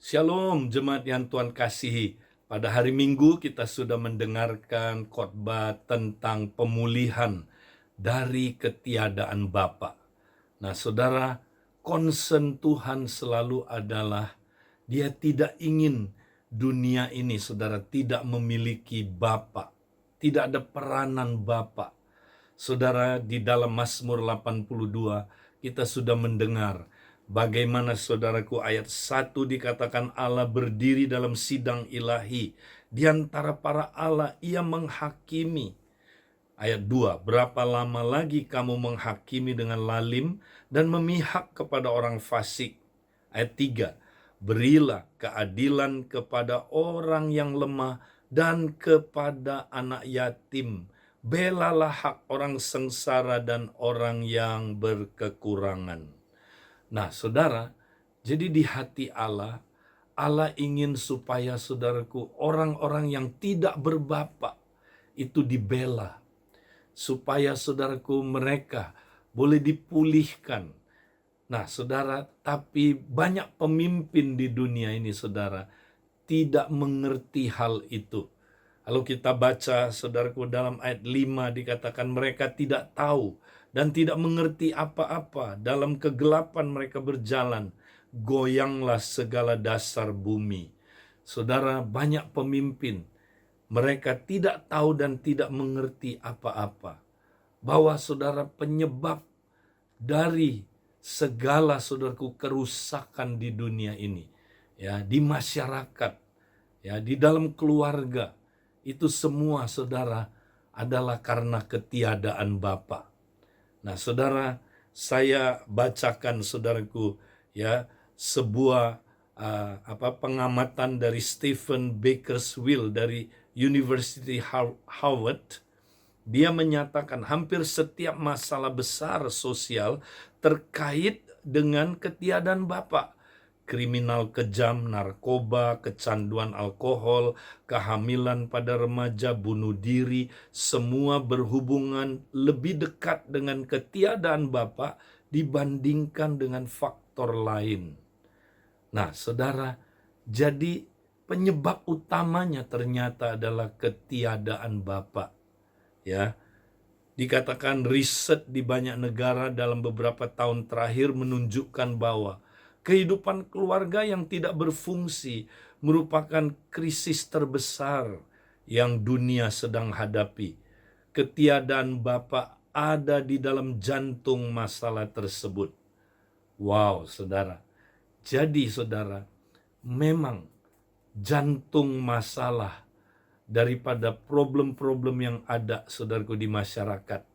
Shalom jemaat yang Tuhan kasihi. Pada hari Minggu kita sudah mendengarkan khotbah tentang pemulihan dari ketiadaan Bapa. Nah, saudara, concern Tuhan selalu adalah Dia tidak ingin dunia ini, saudara, tidak memiliki Bapa. Tidak ada peranan Bapa. Saudara, di dalam Mazmur 82 kita sudah mendengar bagaimana, saudaraku, ayat 1 dikatakan Allah berdiri dalam sidang ilahi. Di antara para Allah ia menghakimi. Ayat 2, berapa lama lagi kamu menghakimi dengan lalim dan memihak kepada orang fasik. Ayat 3, berilah keadilan kepada orang yang lemah dan kepada anak yatim. Belalah hak orang sengsara dan orang yang berkekurangan. Nah, saudara, jadi di hati Allah, Allah ingin supaya, saudaraku, orang-orang yang tidak berbapa itu dibela, supaya, saudaraku, mereka boleh dipulihkan. Nah, saudara, tapi banyak pemimpin di dunia ini, saudara, tidak mengerti hal itu. Kalau kita baca, saudaraku, dalam ayat 5 dikatakan mereka tidak tahu dan tidak mengerti apa-apa. Dalam kegelapan mereka berjalan, goyanglah segala dasar bumi. Saudara, banyak pemimpin, mereka tidak tahu dan tidak mengerti apa-apa. Bahwa, saudara, penyebab dari segala, saudaraku, kerusakan di dunia ini, ya, di masyarakat, ya, di dalam keluarga, itu semua, saudara, adalah karena ketiadaan Bapa. Nah, saudara, saya bacakan, saudaraku, ya, sebuah pengamatan dari Stephen Bakersfield dari University Harvard. Dia menyatakan hampir setiap masalah besar sosial terkait dengan ketiadaan Bapa. Kriminal kejam, narkoba, kecanduan alkohol, kehamilan pada remaja, bunuh diri, semua berhubungan lebih dekat dengan ketiadaan Bapa dibandingkan dengan faktor lain. Nah, saudara, jadi penyebab utamanya ternyata adalah ketiadaan Bapa. Ya, dikatakan riset di banyak negara dalam beberapa tahun terakhir menunjukkan bahwa kehidupan keluarga yang tidak berfungsi merupakan krisis terbesar yang dunia sedang hadapi. Ketiadaan Bapa ada di dalam jantung masalah tersebut. Wow, saudara. Jadi, saudara, memang jantung masalah daripada problem-problem yang ada, saudaraku, di masyarakat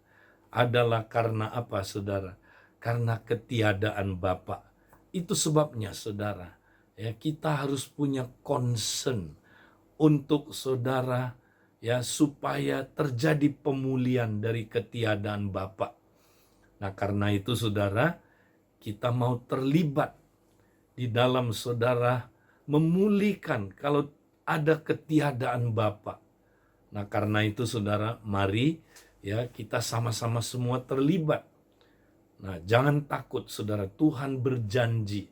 adalah karena apa, saudara? Karena ketiadaan Bapa. Itu sebabnya, saudara, ya, kita harus punya concern untuk, saudara, ya, supaya terjadi pemulihan dari ketiadaan Bapa. Nah, karena itu, saudara, kita mau terlibat di dalam, saudara, memulihkan kalau ada ketiadaan Bapa. Nah, karena itu, saudara, mari, ya, kita sama-sama semua terlibat. Nah, jangan takut, saudara. Tuhan berjanji.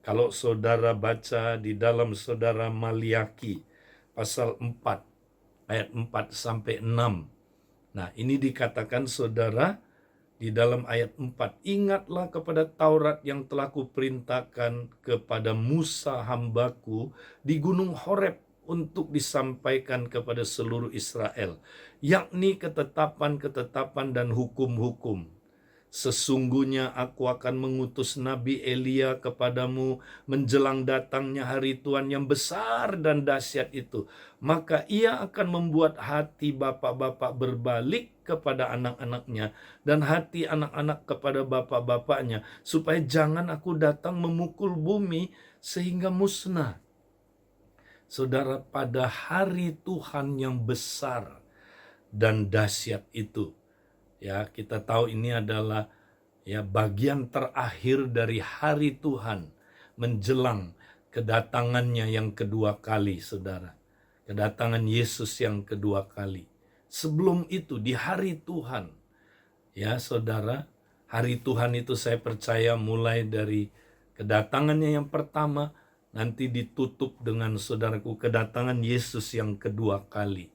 Kalau saudara baca di dalam, saudara, Maliaki pasal 4 ayat 4 sampai 6. Nah, ini dikatakan, saudara, di dalam ayat 4, ingatlah kepada Taurat yang telah kuperintahkan kepada Musa hambaku di gunung Horeb untuk disampaikan kepada seluruh Israel, yakni ketetapan-ketetapan dan hukum-hukum. Sesungguhnya aku akan mengutus Nabi Elia kepadamu menjelang datangnya hari Tuhan yang besar dan dahsyat itu. Maka ia akan membuat hati bapak-bapak berbalik kepada anak-anaknya dan hati anak-anak kepada bapak-bapaknya, supaya jangan aku datang memukul bumi sehingga musnah. Saudara, pada hari Tuhan yang besar dan dahsyat itu, ya, kita tahu ini adalah, ya, bagian terakhir dari hari Tuhan menjelang kedatangannya yang kedua kali, saudara. Kedatangan Yesus yang kedua kali. Sebelum itu, di hari Tuhan, ya, saudara, hari Tuhan itu saya percaya mulai dari kedatangannya yang pertama nanti ditutup dengan saudaraku kedatangan Yesus yang kedua kali.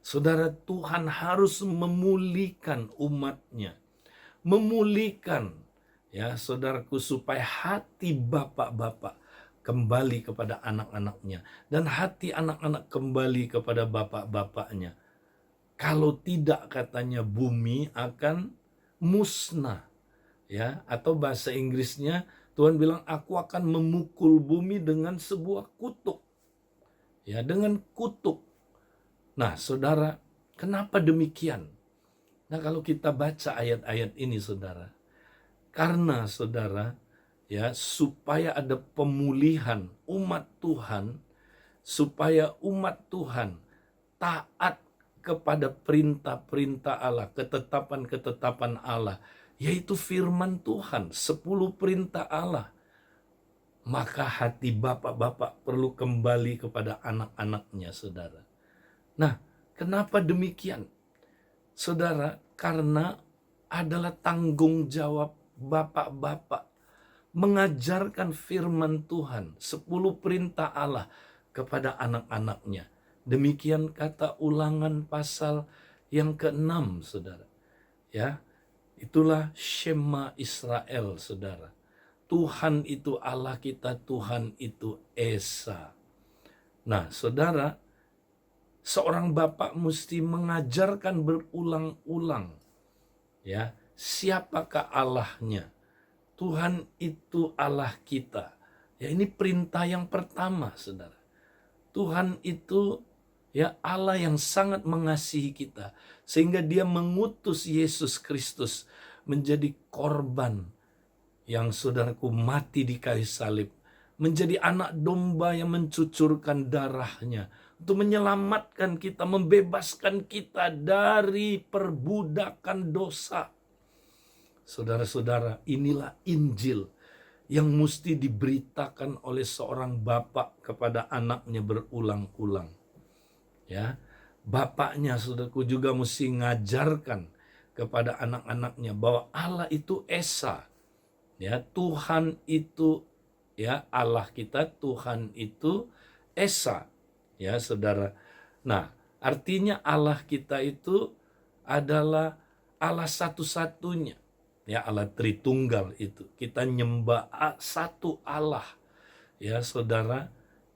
Saudara, Tuhan harus memulihkan umatnya. Memulihkan, ya saudaraku, supaya hati bapak-bapak kembali kepada anak-anaknya. Dan hati anak-anak kembali kepada bapak-bapaknya. Kalau tidak, katanya, bumi akan musnah. Ya, atau bahasa Inggrisnya, Tuhan bilang, aku akan memukul bumi dengan sebuah kutuk. Ya, dengan kutuk. Nah, saudara, kenapa demikian? Nah, kalau kita baca ayat-ayat ini, saudara, karena saudara, ya, supaya ada pemulihan umat Tuhan, supaya umat Tuhan taat kepada perintah-perintah Allah, ketetapan-ketetapan Allah, yaitu firman Tuhan, 10 perintah Allah. Maka hati bapak-bapak perlu kembali kepada anak-anaknya, saudara. Nah, kenapa demikian? Saudara, karena adalah tanggung jawab bapak-bapak mengajarkan firman Tuhan, 10 perintah Allah kepada anak-anaknya. Demikian kata Ulangan pasal yang ke-6, saudara. Ya, itulah Shema Israel, saudara. Tuhan itu Allah kita, Tuhan itu Esa. Nah, saudara, seorang bapak mesti mengajarkan berulang-ulang, ya, siapakah Allahnya. Tuhan itu Allah kita. Ya, ini perintah yang pertama, saudara. Tuhan itu, ya, Allah yang sangat mengasihi kita sehingga Dia mengutus Yesus Kristus menjadi korban yang, saudaraku, mati di kayu salib, menjadi anak domba yang mencucurkan darahnya untuk menyelamatkan kita, membebaskan kita dari perbudakan dosa. Saudara-saudara, inilah Injil yang mesti diberitakan oleh seorang bapak kepada anaknya berulang-ulang. Ya, bapaknya, saudaraku, juga mesti ngajarkan kepada anak-anaknya bahwa Allah itu Esa. Ya, Tuhan itu, ya, Allah kita, Tuhan itu Esa. Ya, saudara. Nah, artinya Allah kita itu adalah Allah satu-satunya. Ya, Allah Tritunggal itu. Kita nyembah satu Allah. Ya, saudara.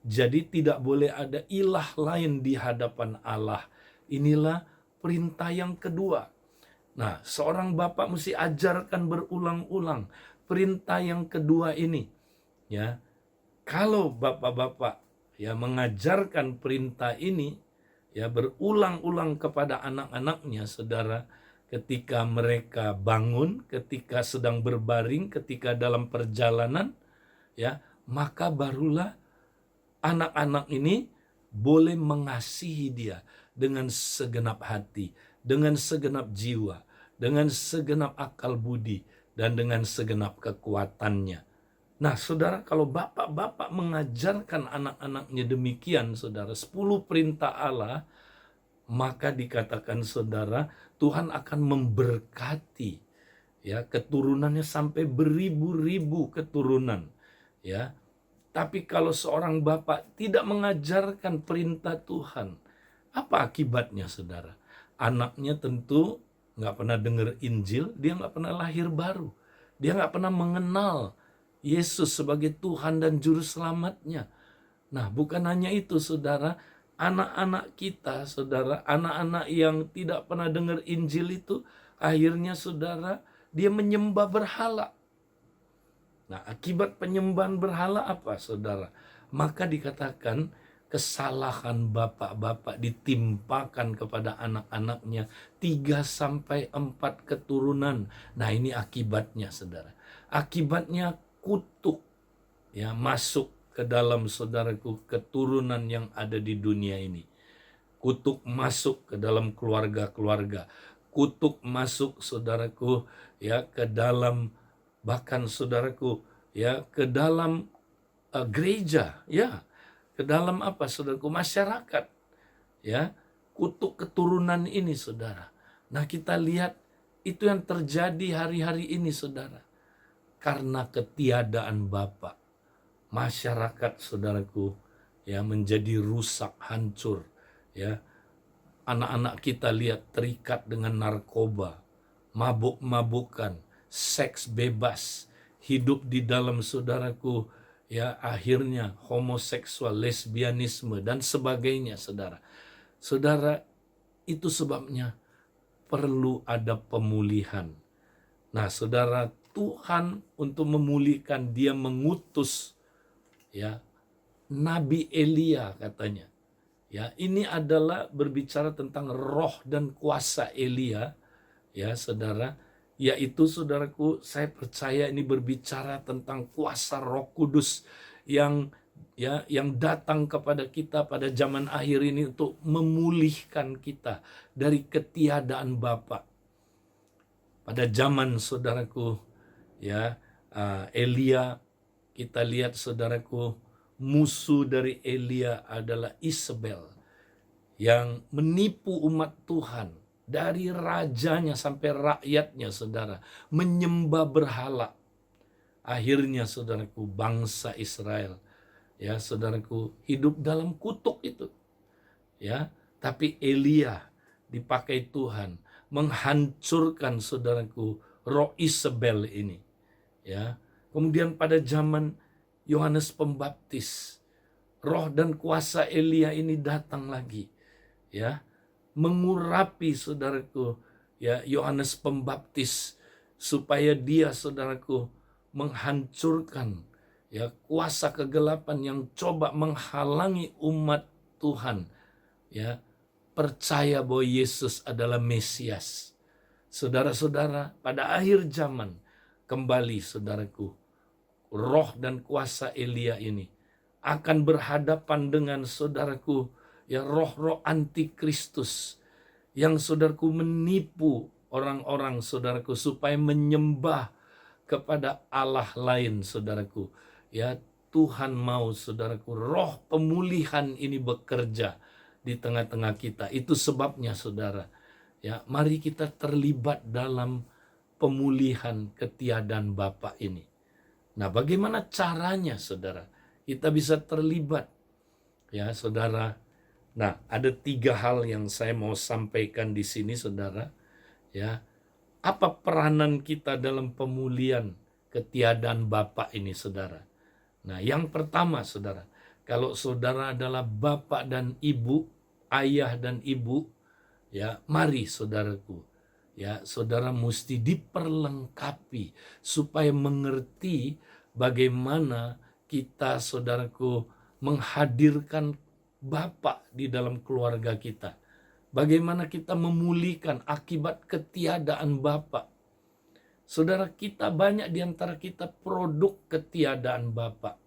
Jadi tidak boleh ada ilah lain di hadapan Allah. Inilah perintah yang kedua. Nah, seorang bapak mesti ajarkan berulang-ulang perintah yang kedua ini. Ya, kalau bapak-bapak, ya, mengajarkan perintah ini, ya, berulang-ulang kepada anak-anaknya, saudara, ketika mereka bangun, ketika sedang berbaring, ketika dalam perjalanan, ya, maka barulah anak-anak ini boleh mengasihi Dia dengan segenap hati, dengan segenap jiwa, dengan segenap akal budi, dan dengan segenap kekuatannya. Nah, saudara, kalau bapak-bapak mengajarkan anak-anaknya demikian, saudara, 10 perintah Allah, maka dikatakan, saudara, Tuhan akan memberkati, ya, keturunannya sampai beribu-ribu keturunan, ya. Tapi kalau seorang bapak tidak mengajarkan perintah Tuhan, apa akibatnya, saudara? Anaknya tentu nggak pernah dengar Injil, dia nggak pernah lahir baru. Dia nggak pernah mengenal Yesus sebagai Tuhan dan Juru Selamatnya. Nah, bukan hanya itu, saudara. Anak-anak kita, saudara, anak-anak yang tidak pernah dengar Injil itu, akhirnya, saudara, dia menyembah berhala. Nah, akibat penyembahan berhala apa, saudara? Maka dikatakan kesalahan bapak-bapak ditimpakan kepada anak-anaknya 3-4 keturunan. Nah, ini akibatnya, saudara. Akibatnya kutuk, ya, masuk ke dalam, saudaraku, keturunan yang ada di dunia ini. Kutuk masuk ke dalam keluarga-keluarga. Kutuk masuk, saudaraku, ya, ke dalam, bahkan, saudaraku, ya, ke dalam gereja, ya, ke dalam apa, saudaraku, masyarakat, ya, kutuk keturunan ini, saudara. Nah, kita lihat itu yang terjadi hari-hari ini, saudara, karena ketiadaan bapak. masyarakat saudaraku ya menjadi rusak, hancur ya. Anak-anak kita lihat terikat dengan narkoba, mabuk-mabukan, seks bebas, hidup di dalam saudaraku ya akhirnya homoseksual, lesbianisme dan sebagainya saudara. Saudara, itu sebabnya perlu ada pemulihan. Nah, saudara, Tuhan untuk memulihkan dia mengutus ya Nabi Elia katanya. Ya, ini adalah berbicara tentang roh dan kuasa Elia, ya saudara, yaitu saudaraku, saya percaya ini berbicara tentang kuasa Roh Kudus yang yang datang kepada kita pada zaman akhir ini untuk memulihkan kita dari ketiadaan Bapa. Pada zaman saudaraku, ya Elia, kita lihat saudaraku, musuh dari Elia adalah Isabel yang menipu umat Tuhan dari rajanya sampai rakyatnya saudara, menyembah berhala. Akhirnya saudaraku, bangsa Israel ya saudaraku hidup dalam kutuk itu. Ya, tapi Elia dipakai Tuhan menghancurkan saudaraku roh Isabel ini. Ya. Kemudian pada zaman Yohanes Pembaptis, roh dan kuasa Elia ini datang lagi, ya, mengurapi saudaraku, ya, Yohanes Pembaptis supaya dia saudaraku menghancurkan ya kuasa kegelapan yang coba menghalangi umat Tuhan, ya, percaya bahwa Yesus adalah Mesias. Saudara-saudara, pada akhir zaman kembali saudaraku, roh dan kuasa Elia ini akan berhadapan dengan saudaraku ya roh-roh antikristus yang saudaraku menipu orang-orang saudaraku supaya menyembah kepada Allah lain saudaraku. Ya, Tuhan mau saudaraku roh pemulihan ini bekerja di tengah-tengah kita. Itu sebabnya saudara, ya, mari kita terlibat dalam pemulihan ketiadaan Bapa ini. Nah, bagaimana caranya saudara? Kita bisa terlibat, ya saudara. Nah, ada 3 hal yang saya mau sampaikan di sini saudara. Ya, apa peranan kita dalam pemulihan ketiadaan Bapa ini saudara? Nah, yang pertama saudara, kalau saudara adalah bapak dan ibu, ayah dan ibu, ya, mari saudaraku, ya, saudara mesti diperlengkapi supaya mengerti bagaimana kita saudaraku menghadirkan Bapa di dalam keluarga kita. Bagaimana kita memulihkan akibat ketiadaan Bapa. Saudara, kita banyak di antara kita produk ketiadaan Bapa.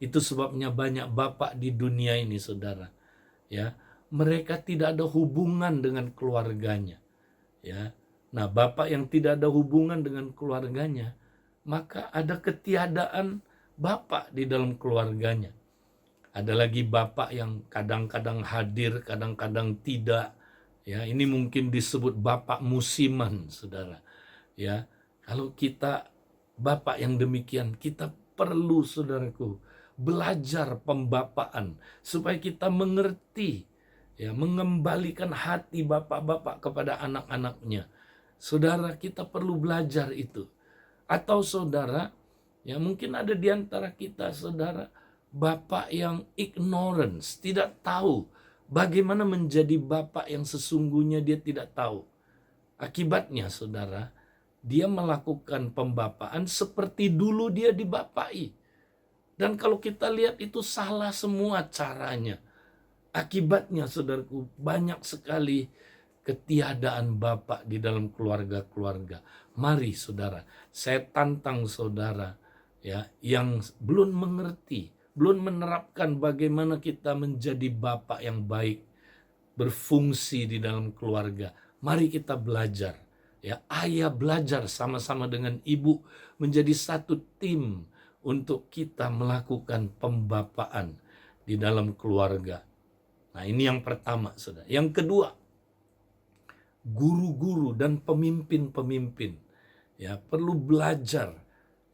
Itu sebabnya banyak bapak di dunia ini saudara. Ya, mereka tidak ada hubungan dengan keluarganya. Ya. Nah, bapak yang tidak ada hubungan dengan keluarganya, maka ada ketiadaan bapak di dalam keluarganya. Ada lagi bapak yang kadang-kadang hadir, kadang-kadang tidak. Ya, ini mungkin disebut bapak musiman, saudara. Ya, kalau kita bapak yang demikian, kita perlu, saudaraku, belajar pembapaan supaya kita mengerti, ya, mengembalikan hati bapak-bapak kepada anak-anaknya. Saudara, kita perlu belajar itu. Atau saudara, ya mungkin ada di antara kita, saudara, bapak yang ignorance, tidak tahu bagaimana menjadi bapak yang sesungguhnya. Dia tidak tahu. Akibatnya saudara, dia melakukan pembapaan seperti dulu dia dibapai. Dan kalau kita lihat itu salah semua caranya. Akibatnya saudaraku, banyak sekali ketiadaan bapak di dalam keluarga-keluarga. Mari saudara, saya tantang saudara, ya, yang belum mengerti, belum menerapkan bagaimana kita menjadi bapak yang baik, berfungsi di dalam keluarga. Mari kita belajar, ya, ayah belajar sama-sama dengan ibu menjadi satu tim untuk kita melakukan pembapaan di dalam keluarga. Nah, ini yang pertama, saudara. Yang kedua, guru-guru dan pemimpin-pemimpin, ya, perlu belajar,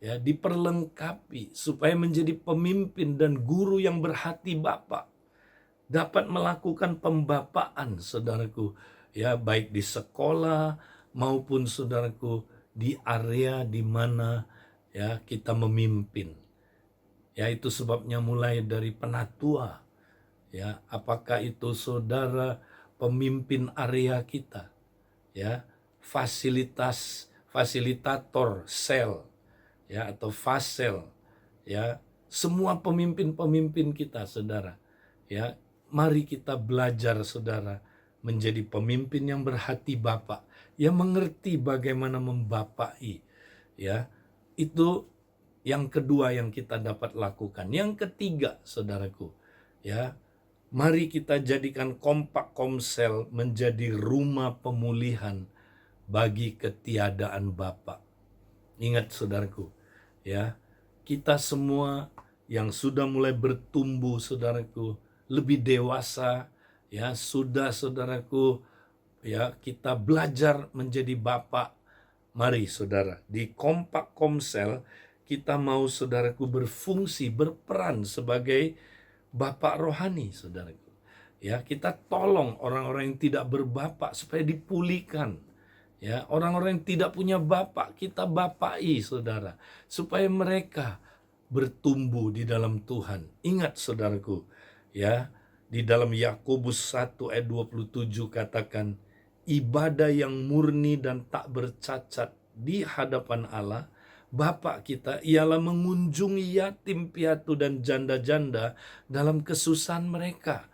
ya, diperlengkapi supaya menjadi pemimpin dan guru yang berhati Bapa, dapat melakukan pembapaan, saudaraku, ya, baik di sekolah maupun saudaraku di area di mana ya kita memimpin. Ya, itu sebabnya mulai dari penatua, ya, apakah itu saudara pemimpin area kita, ya, fasilitator sel, ya, atau fasel, ya, semua pemimpin-pemimpin kita, saudara, ya, mari kita belajar, saudara, menjadi pemimpin yang berhati Bapa, yang mengerti bagaimana membapai, ya. Itu yang kedua yang kita dapat lakukan. Yang ketiga, saudaraku, ya, mari kita jadikan Kompak Komsel menjadi rumah pemulihan bagi ketiadaan Bapa. Ingat, saudaraku, ya, kita semua yang sudah mulai bertumbuh, saudaraku, lebih dewasa, ya, sudah, saudaraku, ya, kita belajar menjadi Bapa. Mari, saudara, di Kompak Komsel kita mau, saudaraku, berfungsi, berperan sebagai bapak rohani, saudaraku. Ya, kita tolong orang-orang yang tidak berbapak supaya dipulihkan. Ya, orang-orang yang tidak punya bapak, kita bapai, saudara, supaya mereka bertumbuh di dalam Tuhan. Ingat, saudaraku, ya, di dalam Yakobus 1 ayat 27 katakan, ibadah yang murni dan tak bercacat di hadapan Allah Bapa kita ialah mengunjungi yatim piatu dan janda-janda dalam kesusahan mereka.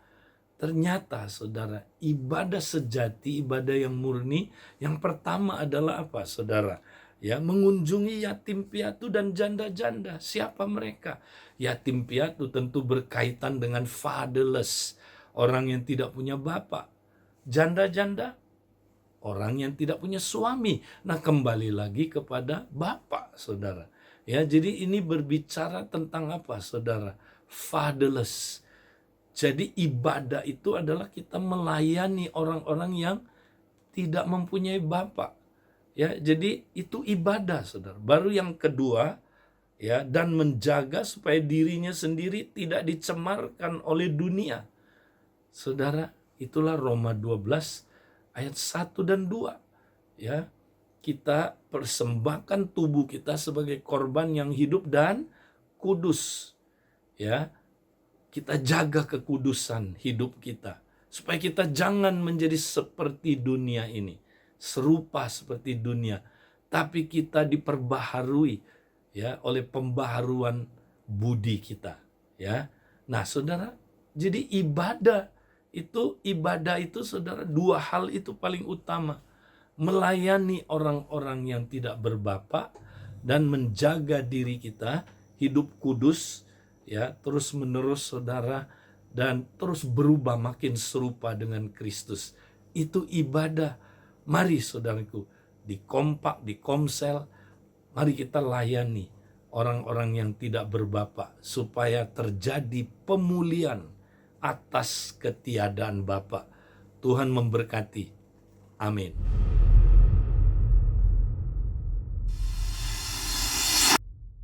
Ternyata, saudara, ibadah sejati, ibadah yang murni, yang pertama adalah apa, saudara? Ya, mengunjungi yatim piatu dan janda-janda. Siapa mereka? Yatim piatu tentu berkaitan dengan fatherless, orang yang tidak punya bapak. Janda-janda, orang yang tidak punya suami. Nah, kembali lagi kepada Bapak, saudara. Ya, jadi ini berbicara tentang apa, saudara? Fatherless. Jadi ibadah itu adalah kita melayani orang-orang yang tidak mempunyai Bapak. Ya, jadi itu ibadah, saudara. Baru yang kedua, ya, dan menjaga supaya dirinya sendiri tidak dicemarkan oleh dunia. Saudara, itulah Roma 12 ayat 1 dan 2. Ya, kita persembahkan tubuh kita sebagai korban yang hidup dan kudus. Ya, kita jaga kekudusan hidup kita supaya kita jangan menjadi seperti dunia ini, serupa seperti dunia, tapi kita diperbaharui, ya, oleh pembaharuan budi kita, ya. Nah, saudara, jadi ibadah itu, saudara, dua hal itu paling utama. Melayani orang-orang yang tidak berbapak dan menjaga diri kita hidup kudus, ya, terus menerus, saudara, dan terus berubah makin serupa dengan Kristus. Itu ibadah. Mari, saudaraku, di Kompak, di Komsel, mari kita layani orang-orang yang tidak berbapak supaya terjadi pemulihan atas ketiadaan Bapa. Tuhan memberkati. Amin.